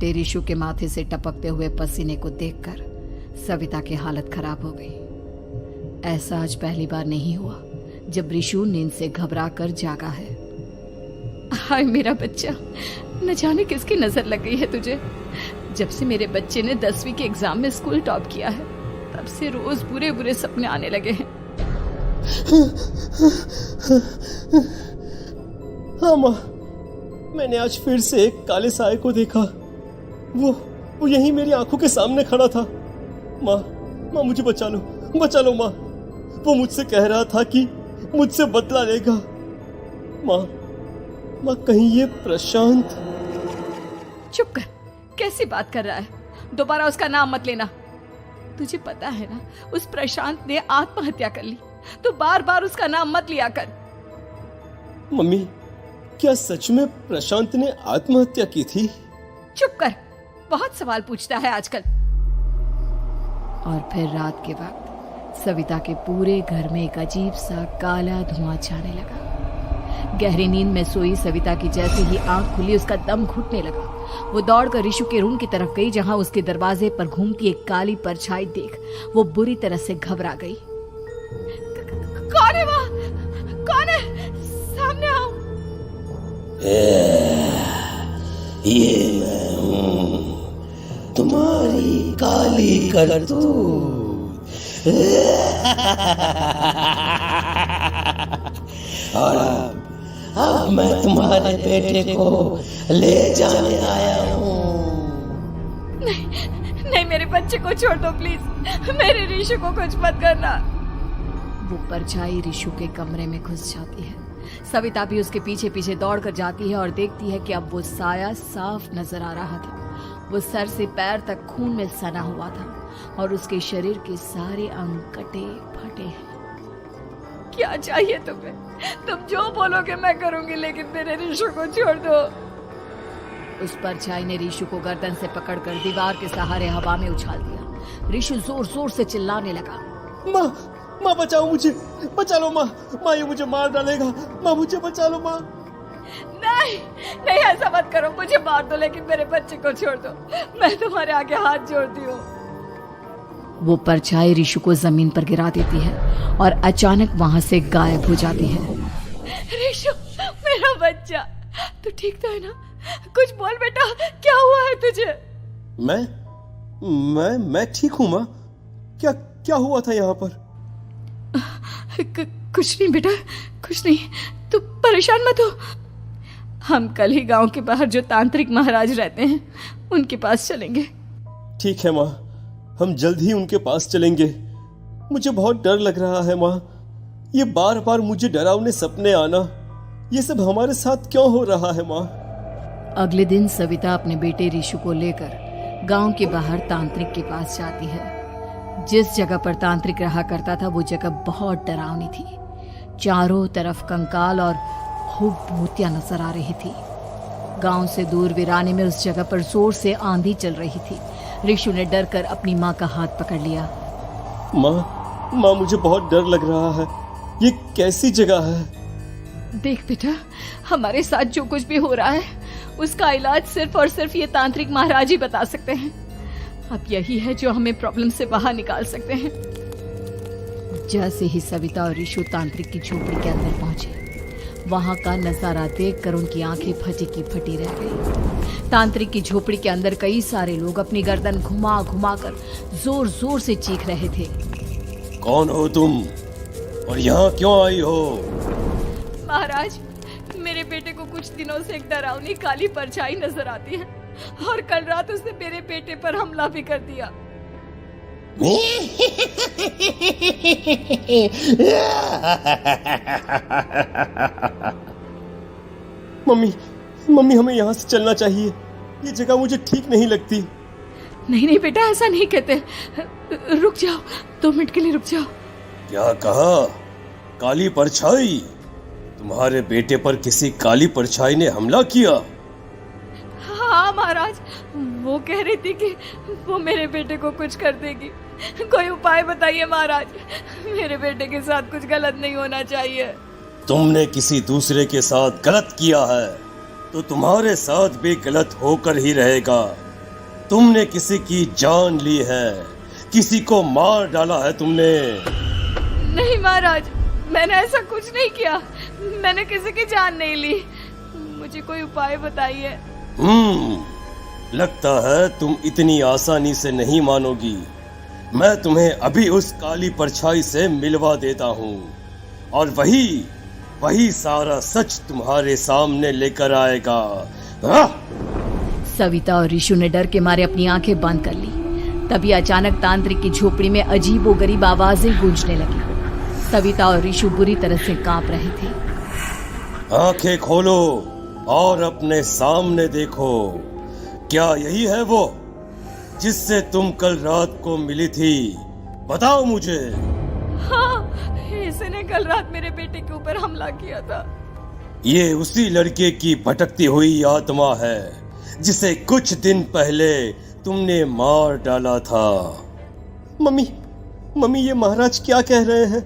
ऋषु के माथे से टपकते हुए पसीने को देखकर सविता की हालत खराब हो गई। ऐसा आज पहली बार नहीं हुआ जब ऋषु नींद से घबरा कर जागा है। हाय मेरा बच्चा, न जाने किसकी नजर लग गई है तुझे। जब से मेरे बच्चे ने 10वीं के एग्जाम में स्कूल टॉप किया है तब से रोज बुरे बुरे सपने आने लगे हैं। हाँ माँ, मैंने आज फिर से एक काले साए को देखा। वो यहीं मेरी आंखों के सामने खड़ा था। माँ मुझे बचा लो माँ। वो मुझसे कह रहा था कि मुझसे बदला लेगा। माँ कहीं ये प्रशांत। चुप कर, कैसी बात कर रहा है? दोबारा उसका नाम मत लेना। तुझे पता है ना, उस प्रशांत ने आत्महत्या कर ली। तो बार बार उसका नाम मत लिया कर। मम्मी, क्या सच में प्रशांत ने आत्महत्या की थी? चुप कर, बहुत सवाल पूछता है आजकल। और फिर रात के वक्त सविता के पूरे घर में एक अजीब सा काला धुआं छाने लगा। गहरी नींद में सोई सविता की जैसे ही आंख खुली उसका दम घुटने लगा। वो दौड़कर ऋषु के रूम की तरफ गई जहां उसके दरवाजे पर घूमती एक काली परछाई देख वो बुरी तरह से घबरा गई। कौन है वहाँ? कौन है? सामने आओ। ये मैं हूँ, तुम्हारी काली करतूत। और अब मैं तुम्हारे बेटे को ले जाने आया हूँ। नहीं, मेरे बच्चे को छोड़ दो प्लीज। मेरे ऋषु को कुछ मत करना। वो परछाई ऋषु के कमरे में घुस जाती है। सविता भी उसके पीछे पीछे दौड़ कर जाती है और देखती है कि अब वो साया साफ नजर आ रहा था। वो सर से पैर तक खून में सना हुआ था और उसके शरीर के सारे अंग कटे फटे हैं। क्या चाहिए तुम्हें? तुम जो बोलोगे मैं करूंगी, लेकिन मेरे ऋषु को छोड़ दो। उस परछाई ने ऋषु को गर्दन से पकड़कर दीवार के सहारे हवा में उछाल दिया। ऋषु जोर जोर से चिल्लाने लगा। माँ बचाओ मुझे, बचा लो माँ। ये मुझे मार डालेगा। माँ मुझे बचा लो माँ। नहीं ऐसा मत करो। मुझे मार दो लेकिन मेरे बच्चे को छोड़ दो। मैं तुम्हारे आगे हाथ जोड़ती हूँ। वो परछाई ऋषु को जमीन पर गिरा देती है और अचानक वहां से गायब हो जाती है। ऋषु, मेरा बच्चा, तू ठीक तो है ना? कुछ बोल बेटा, क्या हुआ है तुझे? मैं ठीक हूँ माँ। क्या हुआ था यहाँ पर? कुछ नहीं बेटा, कुछ नहीं। तू परेशान मत हो। हम कल ही गांव के बाहर जो तांत्रिक महाराज रहते हैं उनके पास चलेंगे। ठीक है माँ, हम जल्द ही उनके पास चलेंगे। मुझे बहुत डर लग रहा है माँ। ये बार बार मुझे डरावने सपने आना, ये सब हमारे साथ क्यों हो रहा है माँ? अगले दिन सविता अपने बेटे ऋषु को लेकर गांव के बाहर तांत्रिक के पास जाती है। जिस जगह पर तांत्रिक रहा करता था वो जगह बहुत डरावनी थी। चारों तरफ कंकाल और भूतियां नजर आ रही थी। गांव से दूर वीराने में उस जगह पर जोर से आंधी चल रही थी। ऋषु ने डर कर अपनी माँ का हाथ पकड़ लिया। माँ मुझे बहुत डर लग रहा है। ये कैसी जगह है? देख बेटा, हमारे साथ जो कुछ भी हो रहा है उसका इलाज सिर्फ और सिर्फ ये तांत्रिक महाराज ही बता सकते हैं। अब यही है जो हमें प्रॉब्लम से बाहर निकाल सकते हैं। जैसे ही सविता और ऋषु तांत्रिक की झोपड़ी के अंदर पहुंचे, वहां का नजारा देखकर उनकी आंखें फटी की फटी रह गई। तांत्रिक की झोपड़ी के अंदर कई सारे लोग अपनी गर्दन घुमा घुमा कर जोर जोर से चीख रहे थे। कौन हो तुम और यहाँ क्यों आई हो? महाराज, मेरे बेटे को कुछ दिनों से एक डरावनी काली परछाई नजर आती है और कल रात उसने मेरे बेटे पर हमला भी कर दिया। मम्मी हमें यहाँ से चलना चाहिए। ये जगह मुझे ठीक नहीं लगती। नहीं बेटा, ऐसा नहीं कहते। रुक जाओ, 2 मिनट के लिए रुक जाओ। क्या कहा? काली परछाई? तुम्हारे बेटे पर किसी काली परछाई ने हमला किया? हाँ महाराज, वो कह रही थी कि वो मेरे बेटे को कुछ कर देगी। कोई उपाय बताइए महाराज, मेरे बेटे के साथ कुछ गलत नहीं होना चाहिए। तुमने किसी दूसरे के साथ गलत किया है तो तुम्हारे साथ भी गलत होकर ही रहेगा। तुमने किसी की जान ली है, किसी को मार डाला है तुमने। नहीं महाराज, मैंने ऐसा कुछ नहीं किया। मैंने किसी की जान नहीं ली। मुझे कोई उपाय बताइए। लगता है तुम इतनी आसानी से नहीं मानोगी। मैं तुम्हें अभी उस काली परछाई से मिलवा देता हूँ और वही सारा सच तुम्हारे सामने लेकर आएगा। सविता और ऋषु ने डर के मारे अपनी आंखें बंद कर ली। तभी अचानक तांत्रिक की झोपड़ी में अजीबोगरीब आवाजें गूंजने लगी। सविता और ऋषु बुरी तरह से कांप रहे थे। आंखें खोलो और अपने सामने देखो। क्या यही है वो जिससे तुम कल रात को मिली थी? बताओ मुझे। हाँ, इसने कल रात मेरे बेटे के ऊपर हमला किया था। ये उसी लड़के की भटकती हुई आत्मा है जिसे कुछ दिन पहले तुमने मार डाला था। मम्मी ये महाराज क्या कह रहे हैं?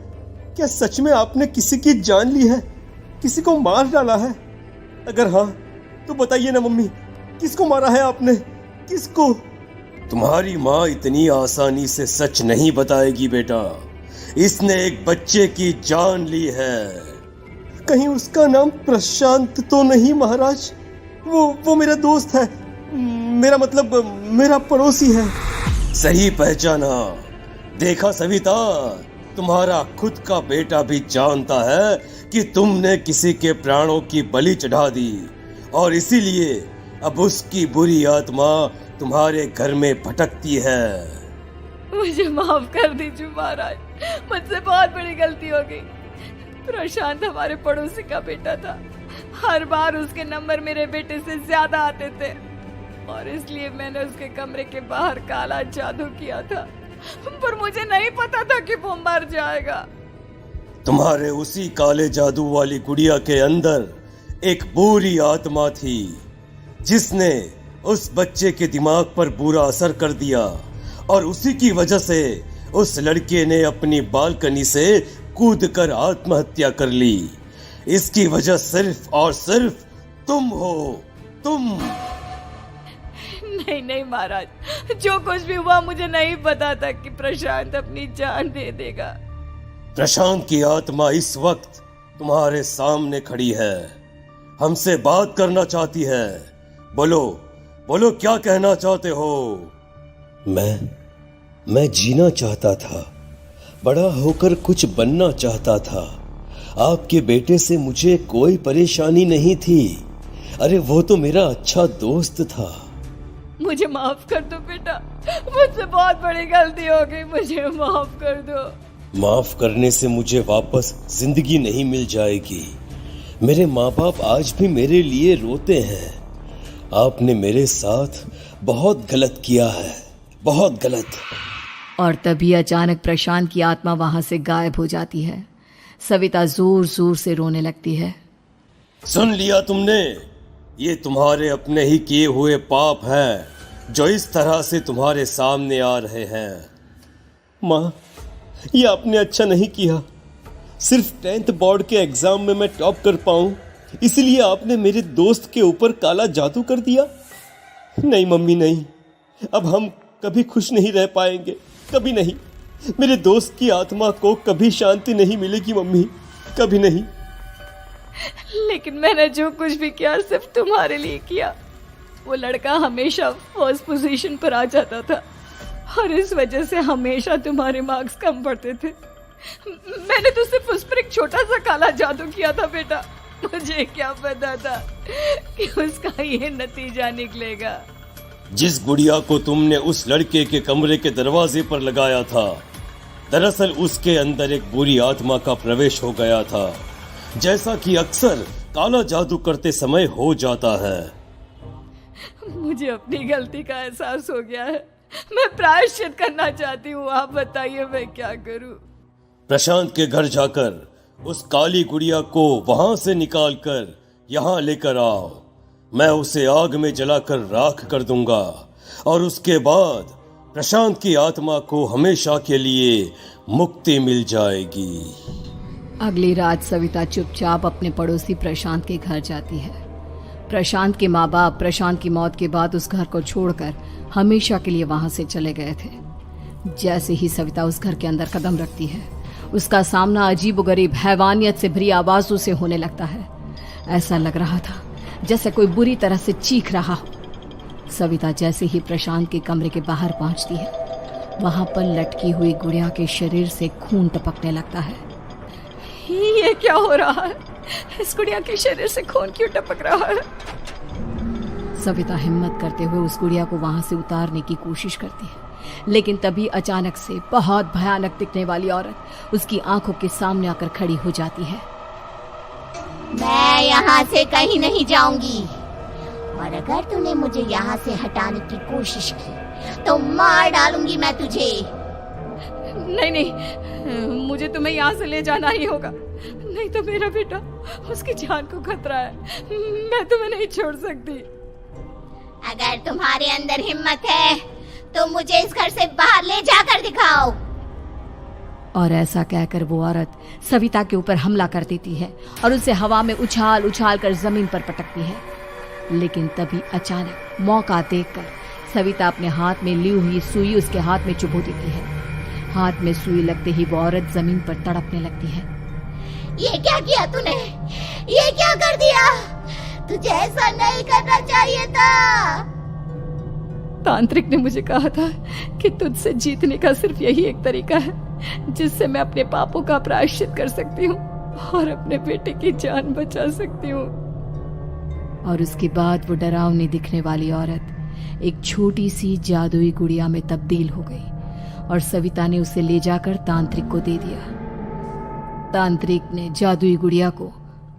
क्या सच में आपने किसी की जान ली है, किसी को मार डाला है? अगर हाँ तो बताइए ना मम्मी, किसको मारा है आपने? किसको? तुम्हारी माँ इतनी आसानी से सच नहीं बताएगी बेटा। इसने एक बच्चे की जान ली है। कहीं उसका नाम प्रशांत तो नहीं महाराज? वो मेरा दोस्त है, मेरा मतलब मेरा पड़ोसी है। सही पहचाना। देखा सविता, तुम्हारा खुद का बेटा भी जानता है कि तुमने किसी के प्राणों की बलि चढ़ा दी और इसीलिए अब उसकी बुरी आत्मा तुम्हारे घर में भटकती है। मुझे माफ कर दीजिए महाराज, मुझसे बहुत बड़ी गलती हो गई। प्रशांत हमारे पड़ोसी का बेटा था। हर बार उसके नंबर मेरे बेटे से ज्यादा आते थे और इसलिए मैंने उसके कमरे के बाहर काला जादू किया था, पर मुझे नहीं पता था कि वो मर जाएगा। तुम्हारे उसी काले जादू वाली गुड़िया के अंदर एक बुरी आत्मा थी जिसने उस बच्चे के दिमाग पर बुरा असर कर दिया और उसी की वजह से उस लड़के ने अपनी बालकनी से कूदकर आत्महत्या कर ली। इसकी वजह सिर्फ और सिर्फ तुम हो, तुम। नहीं महाराज, जो कुछ भी हुआ मुझे नहीं पता था कि प्रशांत अपनी जान दे देगा। प्रशांत की आत्मा इस वक्त तुम्हारे सामने खड़ी है, हमसे बात करना चाहती है। बोलो क्या कहना चाहते हो? मैं जीना चाहता था, बड़ा होकर कुछ बनना चाहता था। आपके बेटे से मुझे कोई परेशानी नहीं थी। अरे वो तो मेरा अच्छा दोस्त था। मुझे माफ कर दो बेटा, मुझसे बहुत बड़ी गलती हो गई, मुझे माफ कर दो। माफ करने से मुझे वापस जिंदगी नहीं मिल जाएगी। मेरे माँ बाप आज भी मेरे लिए रोते हैं। आपने मेरे साथ बहुत गलत किया है, बहुत गलत। और तभी अचानक प्रशांत की आत्मा वहां से गायब हो जाती है। सविता जोर जोर से रोने लगती है। सुन लिया तुमने? ये तुम्हारे अपने ही किए हुए पाप हैं जो इस तरह से तुम्हारे सामने आ रहे हैं। माँ, ये आपने अच्छा नहीं किया। सिर्फ 10th बोर्ड के एग्जाम में मैं टॉप कर पाऊं, इसलिए आपने मेरे दोस्त के ऊपर काला जादू कर दिया। नहीं मम्मी, नहीं, अब हम कभी खुश नहीं रह पाएंगे, कभी नहीं। मेरे दोस्त की आत्मा को कभी शांति नहीं मिलेगी मम्मी, कभी नहीं। लेकिन मैंने जो कुछ भी किया सिर्फ तुम्हारे लिए किया। वो लड़का हमेशा फर्स्ट पोजीशन पर आ जाता था और इस वजह से हमेशा तुम्हारे मार्क्स कम पड़ते थे। मैंने तो सिर्फ उस पर एक छोटा सा काला जादू किया था बेटा। मुझे क्या पता था कि उसका ये नतीजा निकलेगा। जिस गुड़िया को तुमने उस लड़के के कमरे के दरवाजे पर लगाया था, दरअसल उसके अंदर एक बुरी आत्मा का प्रवेश हो गया था, जैसा कि अक्सर काला जादू करते समय हो जाता है। मुझे अपनी गलती का एहसास हो गया है। मैं प्रायश्चित करना चाहती हूँ। आप बताइए मैं क्या करूँ? प्रशांत के घर जाकर उस काली गुड़िया को वहां से निकालकर यहाँ लेकर आओ। मैं उसे आग में जलाकर राख कर दूंगा और उसके बाद प्रशांत की आत्मा को हमेशा के लिए मुक्ति मिल जाएगी। अगली रात सविता चुपचाप अपने पड़ोसी प्रशांत के घर जाती है। प्रशांत के माँ बाप प्रशांत की मौत के बाद उस घर को छोड़कर हमेशा के लिए वहां से चले गए थे। जैसे ही सविता उस घर के अंदर कदम रखती है, उसका सामना अजीबोगरीब हैवानियत से भरी आवाजों से होने लगता है। ऐसा लग रहा था जैसे कोई बुरी तरह से चीख रहा हो। सविता जैसे ही प्रशांत के कमरे के बाहर पहुंचती है, वहां पर लटकी हुई गुड़िया के शरीर से खून टपकने लगता है। ये क्या हो रहा है? इस गुड़िया के शरीर से खून क्यों टपक रहा है? सविता हिम्मत करते हुए उस गुड़िया को वहां से उतारने की कोशिश करती है, लेकिन तभी अचानक से बहुत भयानक दिखने वाली औरत उसकी आंखों के सामने आकर खड़ी हो जाती है। मैं यहाँ से कहीं नहीं जाऊंगी, और अगर तूने मुझे यहाँ से हटाने की कोशिश की तो मार डालूंगी मैं तुझे। नहीं नहीं, मुझे तुम्हें यहाँ से ले जाना ही होगा, नहीं तो मेरा बेटा, उसकी जान को खतरा है। मैं तुम्हें नहीं छोड़ सकती। अगर तुम्हारे अंदर हिम्मत है तो मुझे इस घर से बाहर ले जाकर दिखाओ। और ऐसा कहकर वो औरत सविता के ऊपर हमला कर देती है और उसे हवा में उछाल उछाल कर जमीन पर पटकती है। लेकिन तभी अचानक मौका देखकर सविता अपने हाथ में ली हुई सुई उसके हाथ में चुभो देती है। हाथ में सुई लगते ही वो औरत जमीन पर तड़पने लगती है। ये क्या किया तूने? ये क्या कर दिया? तुझे ऐसा नहीं करना चाहिए था। तांत्रिक ने मुझे कहा था कि तुझसे जीतने का सिर्फ यही एक तरीका है जिससे मैं अपने पापों का प्रायश्चित कर सकती हूँ और अपने बेटे की जान बचा सकती हूँ। और उसके बाद वो डरावनी दिखने वाली औरत एक छोटी सी जादुई गुड़िया में तब्दील हो गई और सविता ने उसे ले जाकर तांत्रिक को दे दिया। तांत्रिक ने जादुई गुड़िया को